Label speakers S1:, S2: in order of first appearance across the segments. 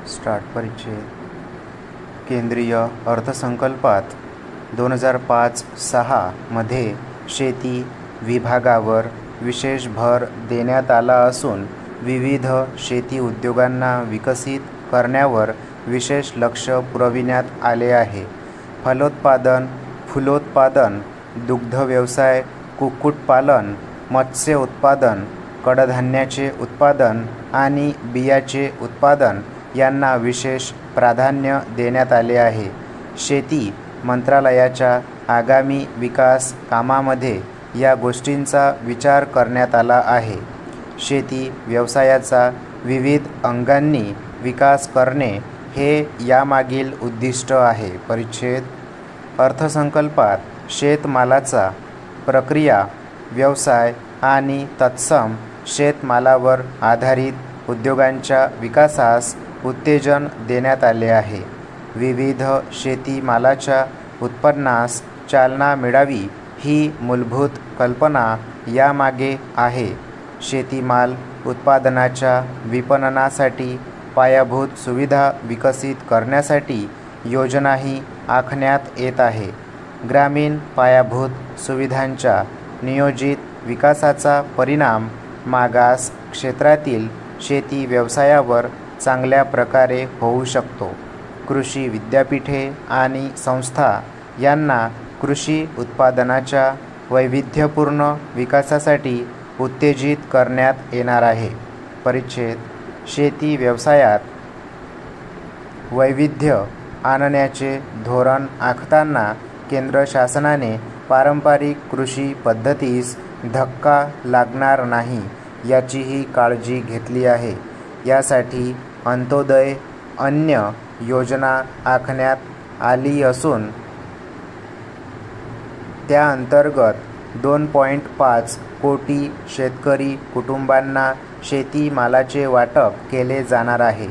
S1: Start परिच्छेद केंद्रीय अर्थसंकल्पात 2005-06 मध्ये शेती विभागावर विशेष भर देण्यात आला असून विविध शेती उद्योगांना विकसित करण्यावर विशेष लक्ष पुरविण्यात आले आहे. फलोत्पादन, फूलोत्पादन, दुग्धव्यवसाय, कुक्कुटपालन, मत्स्य उत्पादन, कडधान्याचे उत्पादन आणि बियाचे उत्पादन यांना विशेष प्राधान्य देण्यात आले आहे. शेती मंत्रालयाच्या आगामी विकास कामामध्ये या गोष्टींचा विचार करण्यात आला आहे. शेती व्यवसायाचा विविध अंगांनी विकास करणे हे यामागील उद्दिष्ट आहे. परिच्छेद अर्थसंकल्पात शेतमालाचा प्रक्रिया व्यवसाय आणि तत्सम शेतमालावर आधारित उद्योगांच्या विकासास उत्तेजन देण्यात आले आहे. विविध शेतीमालाच्या उत्पन्नास चालना मिळावी ही मूलभूत कल्पना यामागे आहे. शेतीमाल उत्पादनाच्या विपणनासाठी पायाभूत सुविधा विकसित करण्यासाठी योजनाही आखण्यात येत आहे. ग्रामीण पायाभूत सुविधांच्या नियोजित विकासाचा परिणाम मागास क्षेत्रातील शेती व्यवसायावर चांगल्या प्रकारे होऊ शकतो. कृषी विद्यापीठे आणि संस्था यांना कृषी उत्पादनाच्या वैविध्यपूर्ण विकासासाठी उत्तेजित करण्यात येणार आहे. परिच्छेद शेती व्यवसायात वैविध्य आणण्याचे धोरण आखताना केंद्र शासनाने पारंपरिक कृषी पद्धतीस धक्का लागणार नाही याचीही काळजी घेतली आहे. यासाठी अंत्योदय अन्न योजना आखण्यात आली असून त्या अंतर्गत 2.5 कोटी शेतकरी कुटुंबांना शेतीमालाचे वाटप केले जाणार आहे.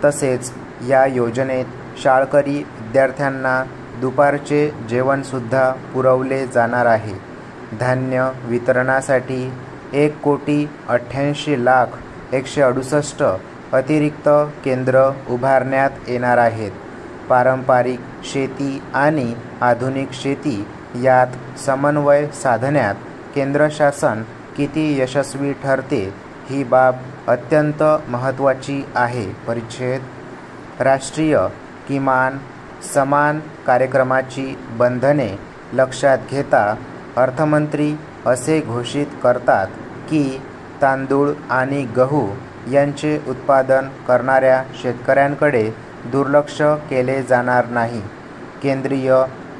S1: तसेच या योजनेत शाळकरी विद्यार्थ्यांना दुपारचे जेवणसुद्धा पुरवले जाणार आहे. धान्य वितरणासाठी 1,88,00,168 अतिरिक्त केंद्र उभारण्यात येणार आहेत. पारंपरिक शेती आणि आधुनिक शेती यात समन्वय साधण्यात केंद्र शासन किती यशस्वी ठरते ही बाब अत्यंत महत्त्वाची आहे. परिच्छेद राष्ट्रीय किमान समान कार्यक्रमाची बंधने लक्षात घेता अर्थमंत्री असे घोषित करतात की तांदूळ आणि गहू यांचे उत्पादन करणाऱ्या शेतकऱ्यांकडे दुर्लक्ष केले जाणार नाही. केंद्रीय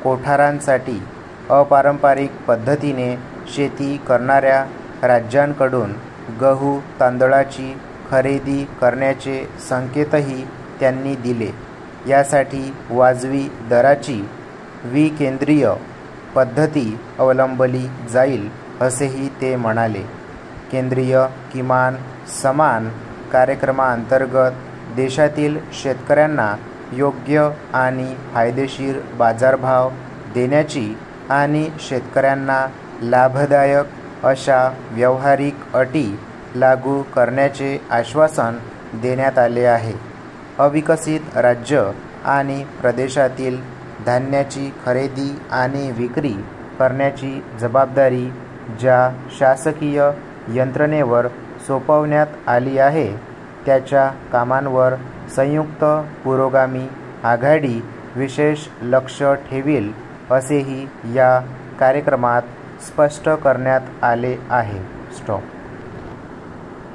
S1: कोठारांसाठी अपारंपरिक पद्धतीने शेती करणाऱ्या राज्यांकडून गहू तांदळाची खरेदी करण्याचे संकेतही त्यांनी दिले. यासाठी वाजवी दराची विकेंद्रीय पद्धती अवलंबली जाईल असेही ते म्हणाले. केंद्रीय किमान समान कार्यक्रमाअंतर्गत देशातील शेतकऱ्यांना योग्य आणि फायदेशीर बाजारभाव देण्याची आणि शेतकऱ्यांना लाभदायक अशा व्यावहारिक अटी लागू करण्याचे आश्वासन देण्यात आले आहे. अविकसित राज्य आणि प्रदेशातील धान्याची खरेदी आणि विक्री करण्याची जबाबदारी ज्या शासकीय यंत्रणेवर सोपवण्यात आली आहे त्याच्या कामांवर संयुक्त पुरोगामी आघाडी विशेष लक्ष ठेवील असेही या कार्यक्रमात स्पष्ट करण्यात आले आहे. स्टॉप.